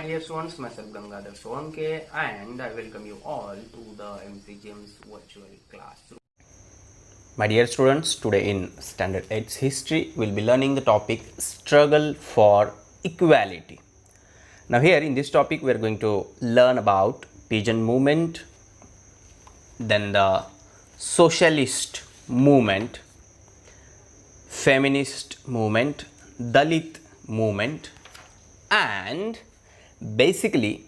dear students, myself Gangadhar Solanke and I welcome you all to the MC James virtual classroom. My dear students, today in Standard 8's History, we'll be learning the topic Struggle for Equality. Now here in this topic, we are going to learn about Pigeon Movement, then the Socialist Movement, Feminist Movement, Dalit Movement, and basically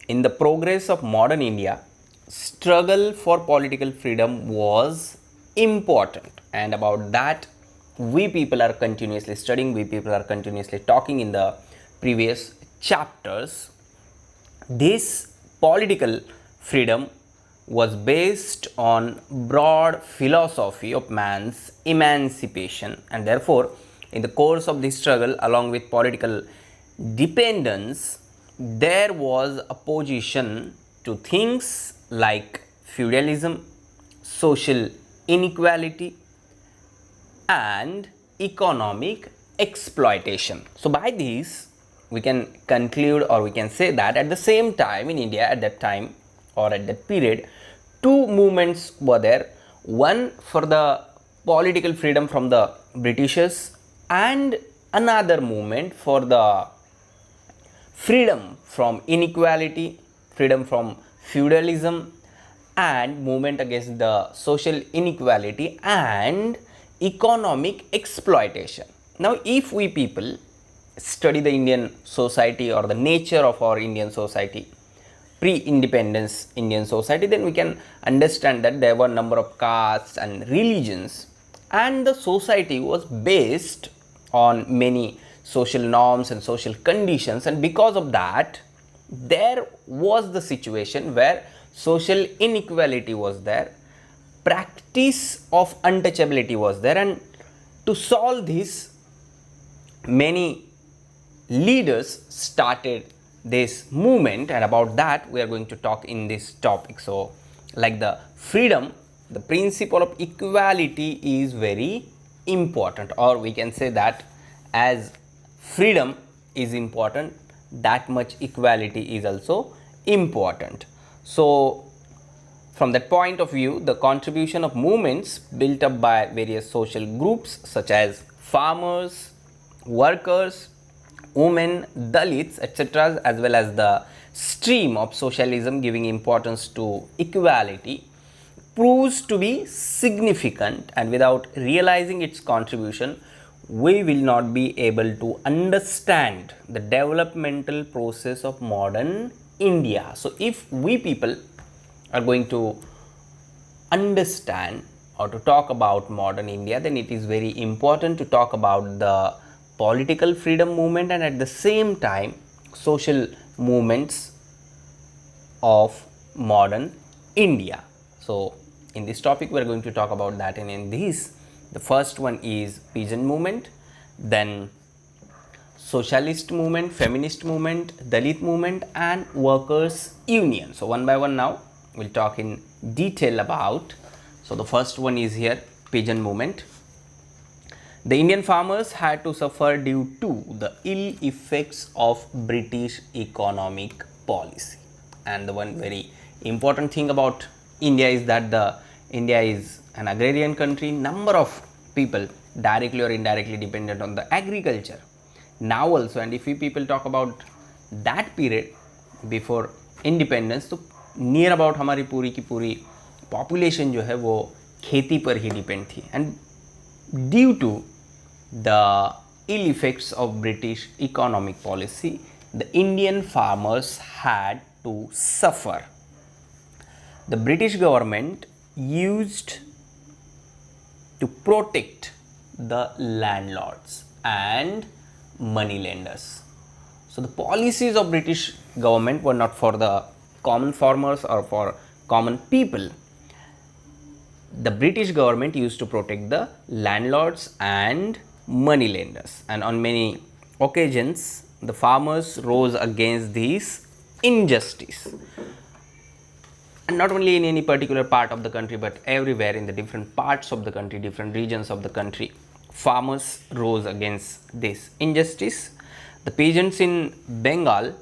in the progress of modern India, struggle for political freedom was important, and about that we people are continuously studying, we people are continuously talking in the previous chapters. This political freedom was based on broad philosophy of man's emancipation, and therefore in the course of this struggle along with political dependence, there was opposition to things like feudalism, social inequality, and economic exploitation. So by this we can conclude, or we can say that at the same time in India at that time or at that period, two movements were there. One for the political freedom from the Britishers, and another movement for the freedom from inequality, freedom from feudalism, and movement against the social inequality and economic exploitation. Now if we people study the Indian society or the nature of our Indian society, pre-independence Indian society, then we can understand that there were a number of castes and religions, and the society was based on many social norms and social conditions, and because of that there was the situation where social inequality was there, practice of untouchability was there, and to solve this many leaders started this movement, and about that we are going to talk in this topic. So like the freedom, the principle of equality is very important, or we can say that as freedom is important, that much equality is also important. So from that point of view, the contribution of movements built up by various social groups such as farmers, workers, women, Dalits, etc., as well as the stream of socialism giving importance to equality, proves to be significant, and without realizing its contribution we will not be able to understand the developmental process of modern India. So if we people are going to understand or to talk about modern India, then it is very important to talk about the political freedom movement and at the same time social movements of modern India. So in this topic we are going to talk about that, and in this the first one is Pigeon Movement, then Socialist Movement, Feminist Movement, Dalit Movement, and Workers Union. So one by one now we'll talk in detail about. So the first one is here, Pigeon Movement. The Indian farmers had to suffer due to the ill effects of British economic policy, and the one very important thing about India is that India is an agrarian country. Number of people directly or indirectly dependent on the agriculture now also, and if we people talk about that period before independence, तो near about हमारी पूरी की पूरी population जो है वो खेती पर ही डिपेंड थी, and due to the ill effects of British economic policy, the Indian farmers had to suffer. The British government used to protect the landlords and money lenders. So the policies of British government were not for the common farmers or for common people. The British government used to protect the landlords and money lenders, and on many occasions the farmers rose against these injustice, and not only in any particular part of the country but everywhere in the different parts of the country, different regions of the country, farmers rose against this injustice. The peasants in Bengal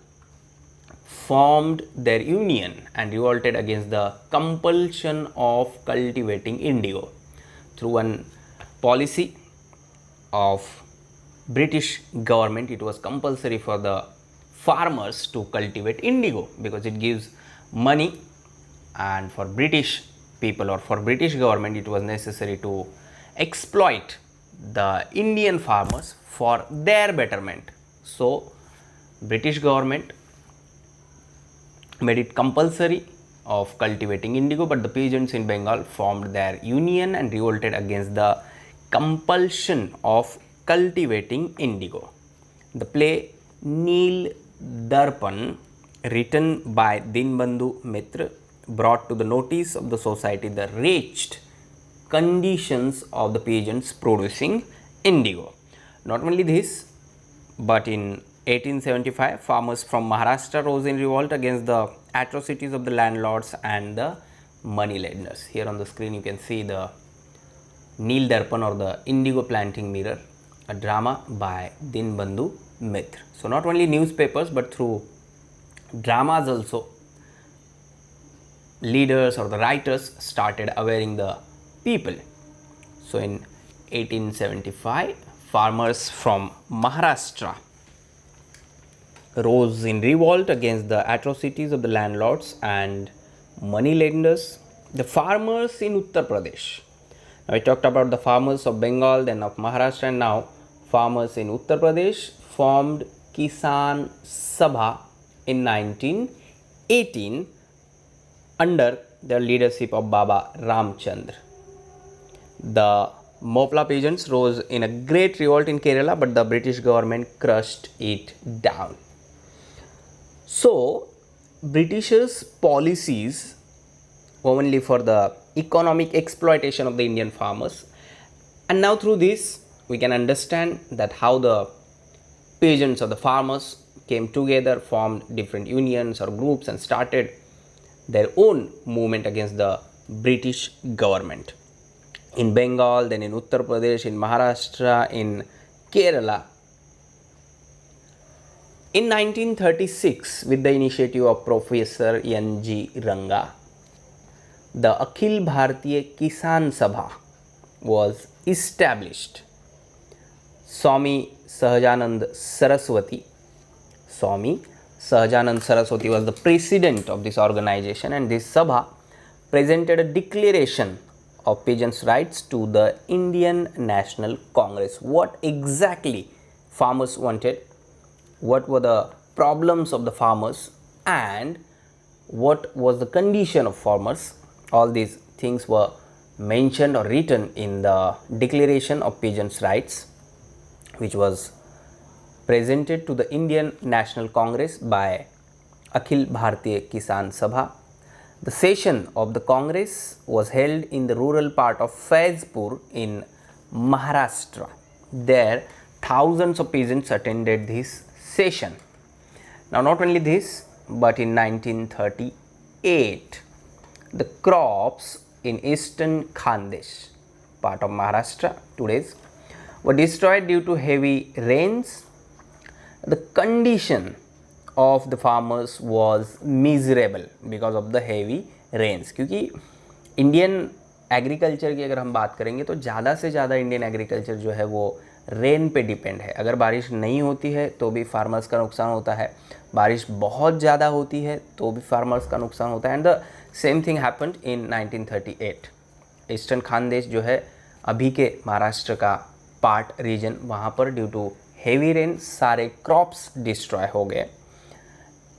formed their union and revolted against the compulsion of cultivating indigo. Through one policy of British government, it was compulsory for the farmers to cultivate indigo because it gives money, and for British people or for British government it was necessary to exploit the Indian farmers for their betterment. So British government made it compulsory of cultivating indigo, but the peasants in Bengal formed their union and revolted against the compulsion of cultivating indigo. The play Neel Darpan, written by Dinbandhu Mitra, brought to the notice of the society the wretched conditions of the peasants producing indigo. Not only this, but in 1875, farmers from Maharashtra rose in revolt against the atrocities of the landlords and the moneylenders. Here on the screen you can see the Neel Darpan or the Indigo Planting Mirror, a drama by Dinbandhu Mitra. So not only newspapers but through dramas also, leaders or the writers started awareing the people. So in 1875, farmers from Maharashtra rose in revolt against the atrocities of the landlords and moneylenders. The farmers in Uttar Pradesh. Now I talked about the farmers of Bengal, then of Maharashtra, and now farmers in Uttar Pradesh formed Kisan Sabha in 1918 under the leadership of Baba Ramchandra. The Mopla peasants rose in a great revolt in Kerala, but the British government crushed it down. So Britishers' policies were only for the economic exploitation of the Indian farmers, and now through this we can understand that how the peasants or the farmers came together, formed different unions or groups and started their own movement against the British government in Bengal, then in Uttar Pradesh, in Maharashtra, in Kerala. In 1936, with the initiative of Professor N.G. Ranga, the Akhil Bharatiya Kisan Sabha was established. Swami Sahajanand Saraswati was the president of this organization, and this Sabha presented a declaration of peasants' rights to the Indian National Congress. What exactly farmers wanted, what were the problems of the farmers, and what was the condition of farmers, all these things were mentioned or written in the Declaration of Peasants' Rights, which was presented to the Indian National Congress by Akhil Bharatiya Kisan Sabha. The session of the Congress was held in the rural part of Faizpur in Maharashtra. There, thousands of peasants attended this session. Now, not only this, but in 1938, the crops in eastern Khandesh, part of Maharashtra today's, were destroyed due to heavy rains. The condition of the farmers was miserable because of the heavy rains. क्योंकि Indian agriculture की अगर हम बात करेंगे तो ज़्यादा से ज़्यादा इंडियन एग्रीकल्चर जो है वो रेन पे डिपेंड है. अगर बारिश नहीं होती है तो भी फार्मर्स का नुकसान होता है, बारिश बहुत ज़्यादा होती है तो भी फार्मर्स का नुकसान होता है. And the same thing happened in 1938. Eastern Khandesh जो है अभी के महाराष्ट्र का पार्ट रीजन, वहाँ पर ड्यू टू हेवी रेन सारे क्रॉप्स डिस्ट्रॉय हो गए.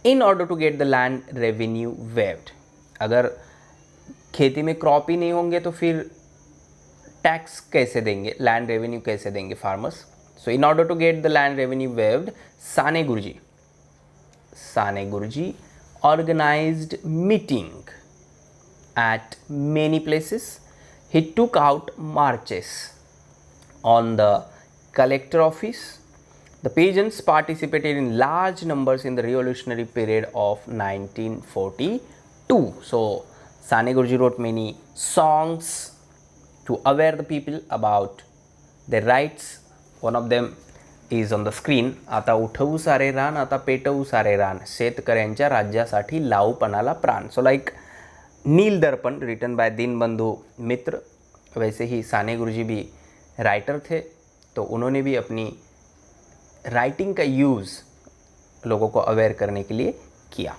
In order to get the land revenue waived, अगर खेती में क्रॉप ही नहीं होंगे तो फिर टैक्स कैसे देंगे, लैंड रेवेन्यू कैसे देंगे farmers. So in order to get the land revenue waived, Sane Guruji organized meeting at many places. He took out marches on the collector office. The peasants participated in large numbers in the revolutionary period of 1942. So Sane Guruji wrote many songs to aware the people about their rights. One of them is on the screen. आता उठवू सारे रान, आता पेटवू सारे रान, शेतकऱ्यांच्या राज्यासाठी लावू पणाला प्राण. So like नील दर्पण रिटन बाय दीनबंधु मित्र, वैसे ही साने गुरुजी भी राइटर थे, तो उन्होंने भी अपनी राइटिंग का यूज़ लोगों को अवेयर करने के लिए किया.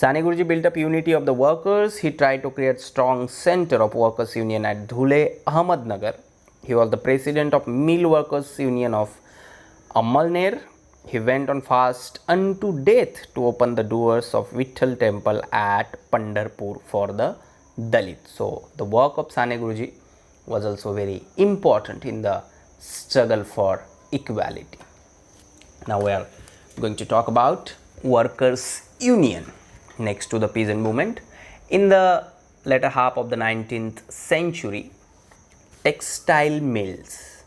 Sane Guruji built up unity of the workers. He tried to create strong center of workers union at Dhule, Ahmednagar. He was the president of Mill Workers Union of Amalner. He went on fast unto death to open the doors of Vitthal temple at Pandharpur for the Dalit. So the work of Sane Guruji was also very important in the struggle for equality. Now we are going to talk about workers union next to the peasant movement. In the latter half of the 19th century, textile mills,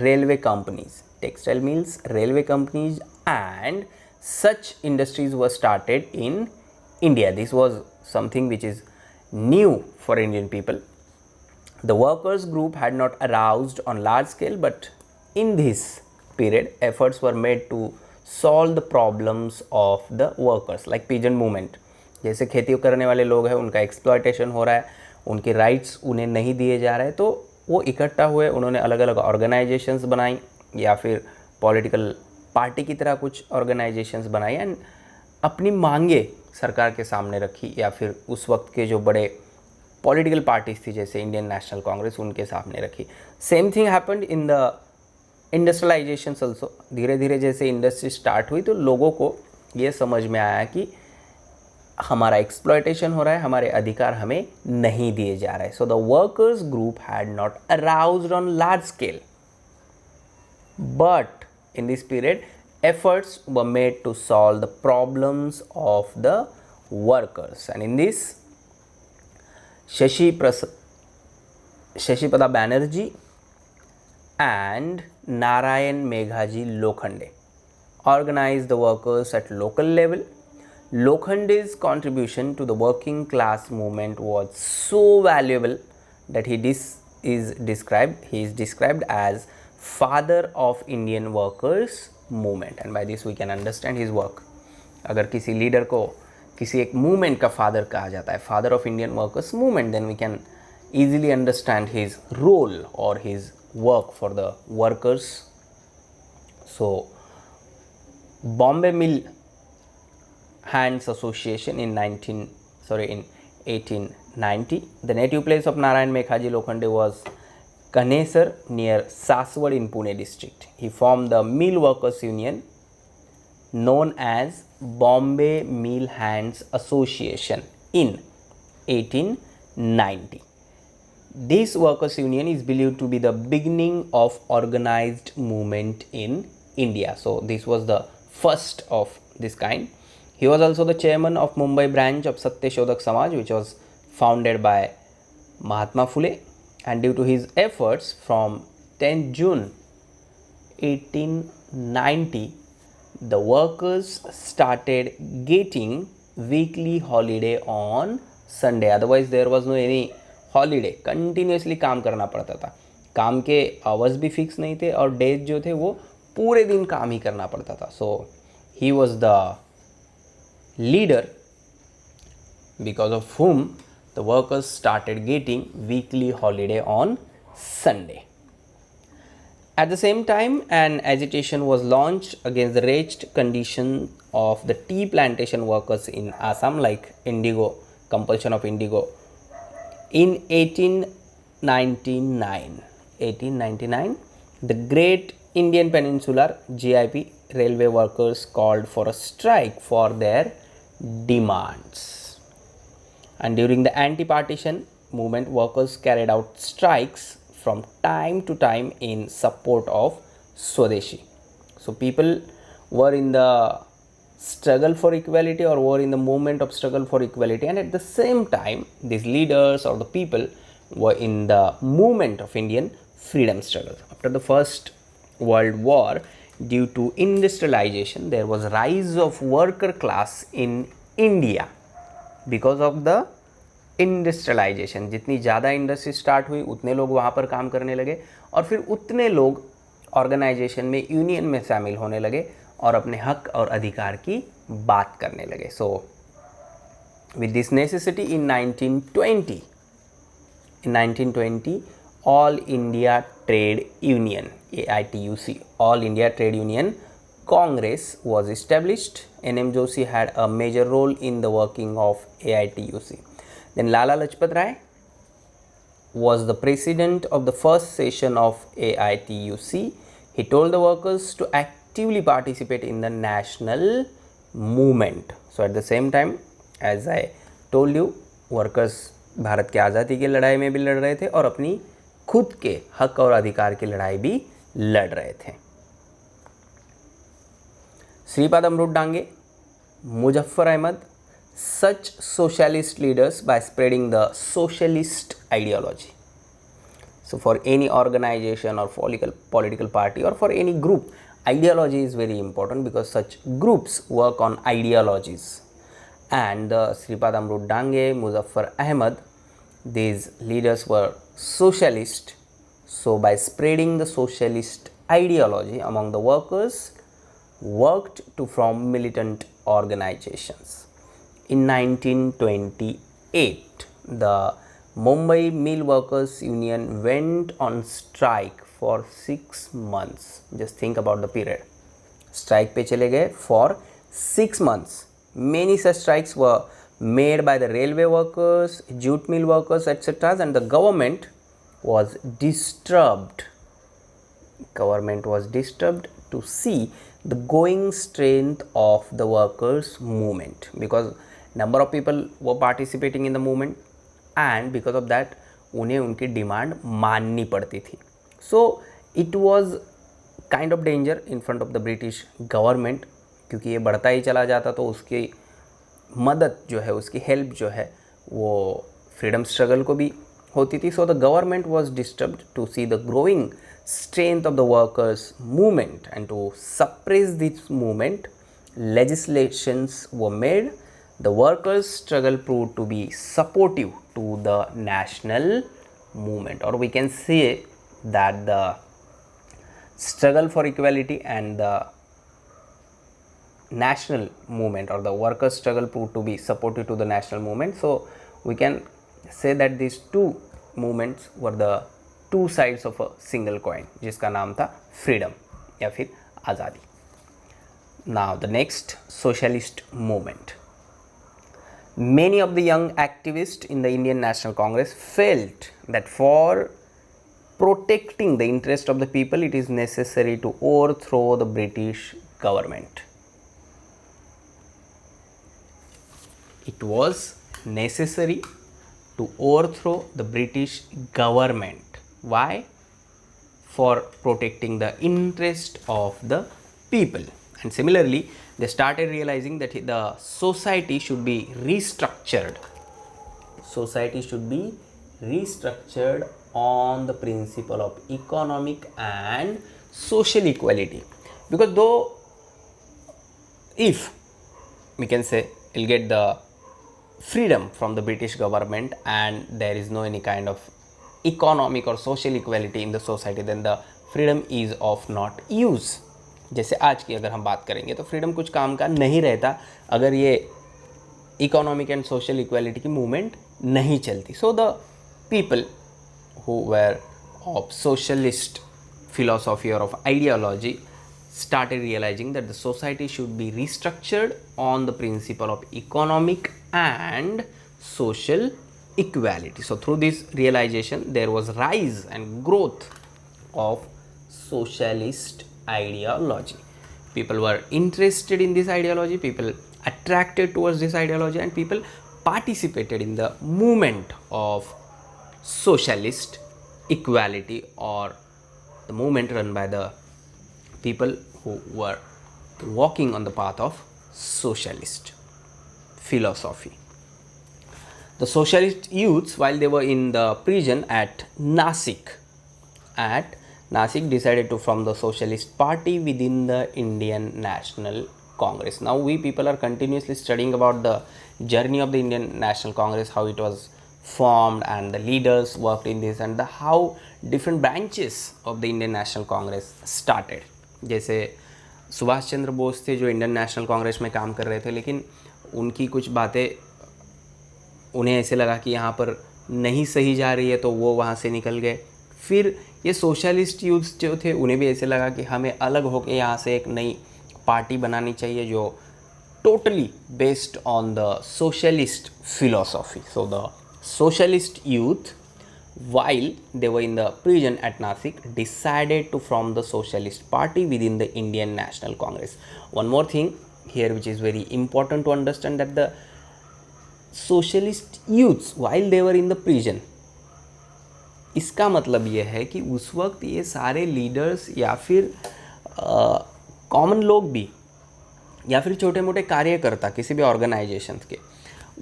railway companies, textile mills, railway companies and such industries were started in India. This was something which is new for Indian people. The workers group had not aroused on large scale, but in this period efforts were made to solve the problems of the workers like peasant movement. जैसे खेती करने वाले लोग हैं, उनका exploitation हो रहा है, उनके राइट्स उन्हें नहीं दिए जा रहे, तो वो इकट्ठा हुए, उन्होंने अलग अलग ऑर्गेनाइजेशंस बनाई या फिर पॉलिटिकल पार्टी की तरह कुछ ऑर्गेनाइजेशंस बनाई एंड अपनी मांगे सरकार के सामने रखी, या फिर उस वक्त के जो बड़े पॉलिटिकल पार्टीज थी जैसे इंडियन नेशनल कांग्रेस, उनके सामने रखी. Same thing happened in the industrialisations also. धीरे धीरे जैसे इंडस्ट्री स्टार्ट हुई तो लोगों को ये समझ में आया कि हमारा एक्सप्लॉयटेशन हो रहा है, हमारे अधिकार हमें नहीं दिए जा रहे. So the workers group had not aroused on large scale, but in this period efforts were made to solve the problems of the workers, and in this Shashipada Banerjee and Narayan Meghaji Lokhande organized the workers at local level. Lokhande's contribution to the working class movement was so valuable that he is described as father of Indian workers movement, and by this we can understand his work. अगर किसी leader को किसी एक movement का father कहा जाता है, father of Indian workers movement, then we can easily understand his role or his work for the workers. So Bombay Mill Hands Association in 1890. The native place of Narayan Meghaji Lokhande was Kanesar near Saswad in Pune district. He formed the Mill Workers Union known as Bombay Mill Hands Association in 1890. This workers union is believed to be the beginning of organized movement in India. So this was the first of this kind. He was also the chairman of Mumbai branch of Satya Shodhak Samaj, which was founded by Mahatma Phule, and due to his efforts from 10th June 1890 the workers started getting weekly holiday on Sunday. Otherwise there was no any holiday. Continuously काम करना पड़ता था, काम के hours भी fix नहीं थे और डेज जो थे वो पूरे दिन काम ही करना पड़ता था. So he was the leader because of whom the workers started getting weekly holiday on Sunday. At the same time, an agitation was launched against the wretched condition of the tea plantation workers in Assam, like indigo, compulsion of indigo. In 1899, the Great Indian Peninsular GIP railway workers called for a strike for their demands. And during the anti-partition movement, workers carried out strikes from time to time in support of Swadeshi. So people were in the struggle for equality or were in the movement of struggle for equality, and at the same time these leaders or the people were in the movement of Indian freedom struggle. After the First World War, due to industrialization, there was rise of worker class in India because of the industrialisation. जितनी ज़्यादा industry start हुई उतने लोग वहाँ पर काम करने लगे और फिर उतने लोग ऑर्गेनाइजेशन में, यूनियन में शामिल होने लगे और अपने हक और अधिकार की बात करने लगे. So with this necessity in 1920 all India trade union AITUC, All India Trade Union Congress was established. N.M. Joshi had a major role in the working of AITUC. Then Lala Lajpat Rai was the president of the first session of AITUC. He told the workers to actively participate in the national movement. So at the same time, as I told you, workers Bharat की आज़ादी की लड़ाई में भी लड़ रहे थे और अपनी खुद के हक और अधिकार की लड़ाई भी लड़ रहे थे. Shripad Amrit Dange, Muzaffar Ahmad, such socialist leaders by spreading the socialist ideology. So for any organization or political party or for any group, ideology is very important because such groups work on ideologies. And Sripad Amrut Dange, Muzaffar Ahmad, these leaders were socialist. So by spreading the socialist ideology among the workers, worked to form militant organizations. In 1928, the Mumbai Mill Workers Union went on strike for 6 months. Just think about the period. Strike पे चले गए for 6 months. Many such strikes were made by the railway workers, jute mill workers, etc. And the government was disturbed. Government was disturbed to see the going strength of the workers movement, because number of people were participating in the movement and because of that उन्हें उनकी demand माननी पड़ती थी. So it was kind of danger in front of the British government, क्योंकि ये बढ़ता ही चला जाता तो उसकी मदद जो है, उसकी हेल्प जो है वो फ्रीडम स्ट्रगल को भी होती थी. So the government was disturbed to see the growing strength of the workers movement, and to suppress this movement legislations were made. The workers struggle proved to be supportive to the national movement, or we can say that the struggle for equality and the national movement, or the workers struggle proved to be supportive to the national movement. So we can say that these two movements were the two sides of a single coin, जिसका नाम था freedom या फिर आज़ादी. Now the next, socialist movement. Many of the young activists in the Indian National Congress felt that for protecting the interest of the people, it is necessary to overthrow the British government. It was necessary to overthrow the British government. Why? For protecting the interest of the people. And similarly, they started realizing that the society should be restructured. Society should be restructured on the principle of economic and social equality. Because though, if we can say, you'll get the freedom from the British government and there is no any kind of economic or social equality in the society, then the freedom is of not use. जैसे आज की अगर हम बात करेंगे तो freedom कुछ काम का नहीं रहता अगर ये इकोनॉमिक एंड सोशल इक्वालिटी की मूवमेंट नहीं चलती. So the people who were of socialist philosophy or of ideology started realizing that the society should be restructured on the principle of economic and social equality. So through this realization there was rise and growth of socialist ideology. People were interested in this ideology, people attracted towards this ideology, and people participated in the movement of socialist equality, or the movement run by the people who were walking on the path of socialist philosophy. The socialist youths, while they were in the prison at Nasik, decided to form the Socialist Party within the Indian National Congress. Now we people are continuously studying about the journey of the Indian National Congress, how it was formed and the leaders worked in this and the how different branches of the Indian National Congress started. जैसे सुभाष चंद्र बोस थे जो Indian National Congress में काम कर रहे थे, लेकिन उनकी कुछ बातें उन्हें ऐसे लगा कि यहाँ पर नहीं सही जा रही है तो वो वहाँ से निकल गए. फिर ये सोशलिस्ट यूथ जो थे उन्हें भी ऐसे लगा कि हमें अलग होकर यहाँ से एक नई पार्टी बनानी चाहिए जो totally based on the socialist philosophy. So the socialist youth, while they were in the prison at Nasik, decided to form the socialist party within the Indian National Congress. One more thing here which is very important to understand, that the socialist youths while they were in the prison, इसका मतलब ये है कि उस वक्त ये सारे leaders या फिर कॉमन लोग भी या फिर छोटे मोटे कार्यकर्ता किसी भी ऑर्गेनाइजेशंस के,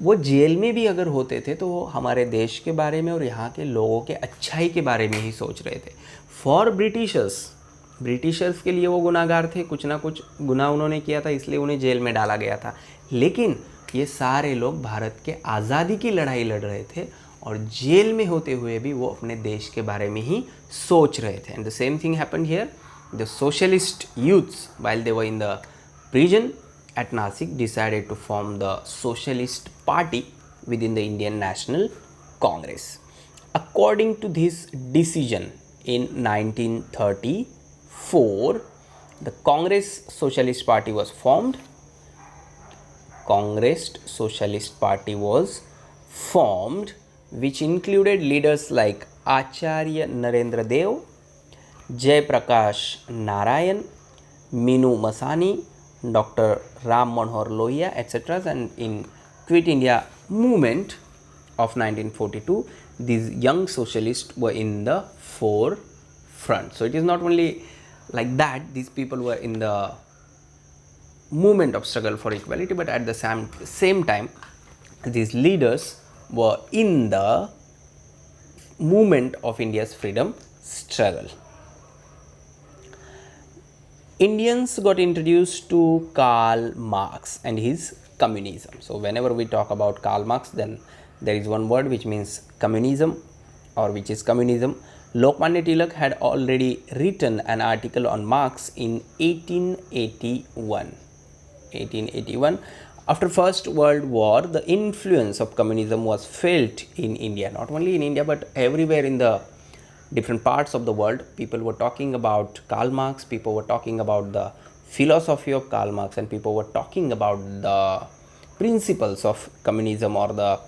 वो जेल में भी अगर होते थे तो वो हमारे देश के बारे में और यहाँ के लोगों के अच्छाई के बारे में ही सोच रहे थे. फॉर ब्रिटिशर्स के लिए वो गुनाहगार थे, कुछ ना कुछ गुनाह उन्होंने किया था, इसलिए उन्हें जेल में डाला गया था. लेकिन ये सारे लोग भारत के आज़ादी की लड़ाई लड़ रहे थे और जेल में होते हुए भी वो अपने देश के बारे में ही सोच रहे थे. And the same thing happened here. The socialist youths while they were in the prison at Nasik decided to form the Socialist Party within the Indian National Congress. According to this decision in 1934, the Congress Socialist Party was formed. Congress Socialist Party was formed, which included leaders like Acharya Narendra Dev, Jay Prakash Narayan, Minu Masani, Dr. Ram Manohar Lohia, etc. And in Quit India movement of 1942, these young socialists were in the forefront. So it is not only like that these people were in the movement of struggle for equality, but at the same time these leaders were in the movement of India's freedom struggle. Indians got introduced to Karl Marx and his communism. So whenever we talk about Karl Marx, then there is one word which means communism, or which is communism. Lokmanya Tilak had already written an article on Marx in 1881. After First World War, the influence of communism was felt in India, not only in India but everywhere in the different parts of the world. People were talking about Karl Marx, people were talking about the philosophy of Karl Marx, and people were talking about the principles of communism or the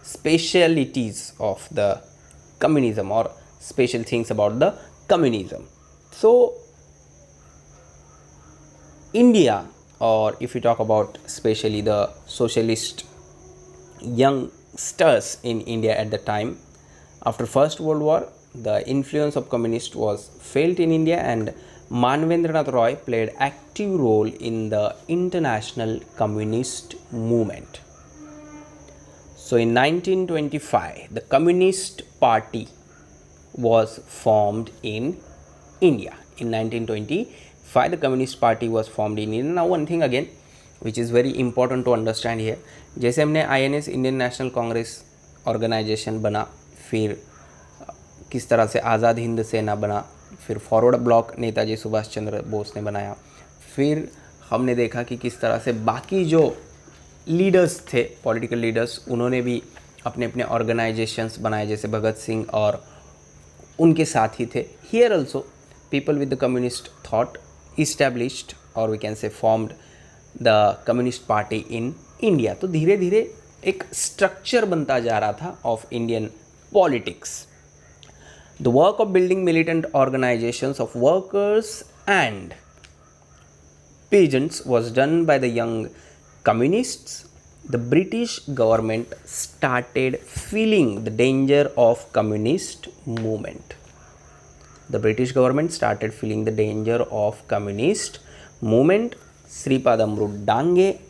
specialities of the communism or special things about the communism. So India, or if we talk about especially the socialist youngsters in India at the time after First World War, the influence of communists was felt in India, and Manvendranath Roy played active role in the international communist movement. So in 1925, the Communist Party was formed in India. In 1925, the Communist Party was formed in India. Now one thing again which is very important to understand here, जैसे हमने INS Indian National Congress organisation बना, फिर किस तरह से आज़ाद हिंद सेना बना, फिर फॉरवर्ड ब्लॉक नेताजी सुभाष चंद्र बोस ने बनाया, फिर हमने देखा कि किस तरह से बाकी जो लीडर्स थे, पॉलिटिकल लीडर्स, उन्होंने भी अपने अपने ऑर्गेनाइजेशंस बनाए, जैसे भगत सिंह और उनके साथी थे. Here also people with the communist thought established, और we can say formed the communist party in India. तो धीरे धीरे एक स्ट्रक्चर बनता जा रहा था of Indian politics. The work of building militant organizations of workers and peasants was done by the young communists. The British government started feeling the danger of communist movement. The British government started feeling the danger of communist movement. Sripada Amrut Dange,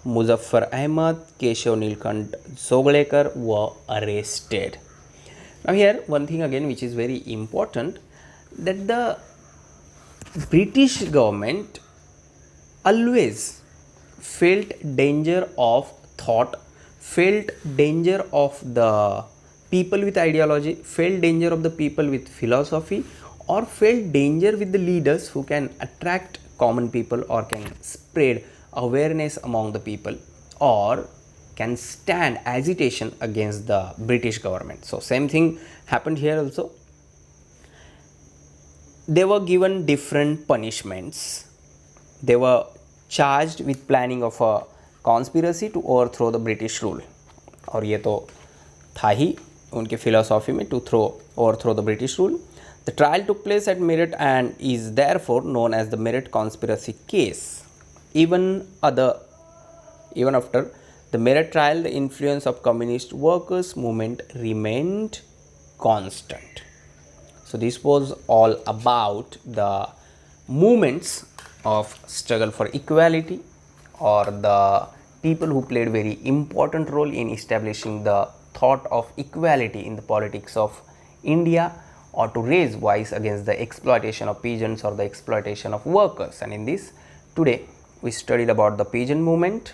Muzaffar Ahmad, Keshav Nilkant Zoglekar were arrested. Now here one thing again which is very important, that the British government always felt danger of thought felt danger of the people with ideology, felt danger of the people with philosophy, or felt danger with the leaders who can attract common people or can spread awareness among the people or can stand agitation against the British government. So same thing happened here also. They were given different punishments. They were charged with planning of a conspiracy to overthrow the British rule. और ये तो था ही उनके philosophy में, to overthrow the British rule. The trial took place at Meerut and is therefore known as the Meerut conspiracy case. Even after the Meerut trial, the influence of communist workers movement remained constant. So this was all about the movements of struggle for equality, or the people who played very important role in establishing the thought of equality in the politics of India, or to raise voice against the exploitation of peasants or the exploitation of workers. And in this, today we studied about the peasant movement,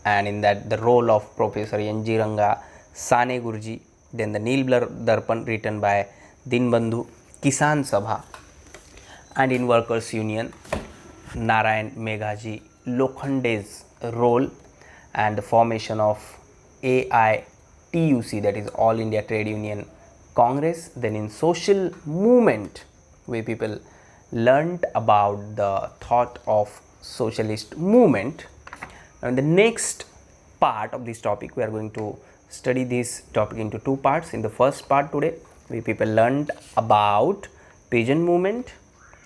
and in that the role of Professor N.G. Ranga, Sane Gurji, then the Neelblar Darpan written by Dinbandhu, Kisan Sabha, and in Workers Union, Narayan Meghaji Lokhande's role, and the formation of AITUC, that is All India Trade Union Congress. Then in social movement, where people learnt about the thought of socialist movement. Now in the next part of this topic, we are going to study this topic into two parts. In the first part today, we people learned about peasant movement,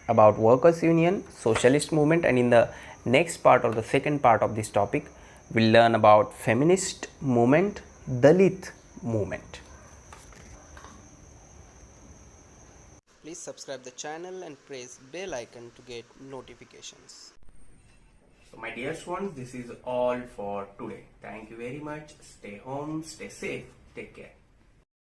about workers union, socialist movement, and in the next part or the second part of this topic, we'll learn about feminist movement, Dalit movement. Please subscribe the channel and press bell icon to get notifications. So my dear ones, this is all for today. Thank you very much. Stay home, stay safe, take care.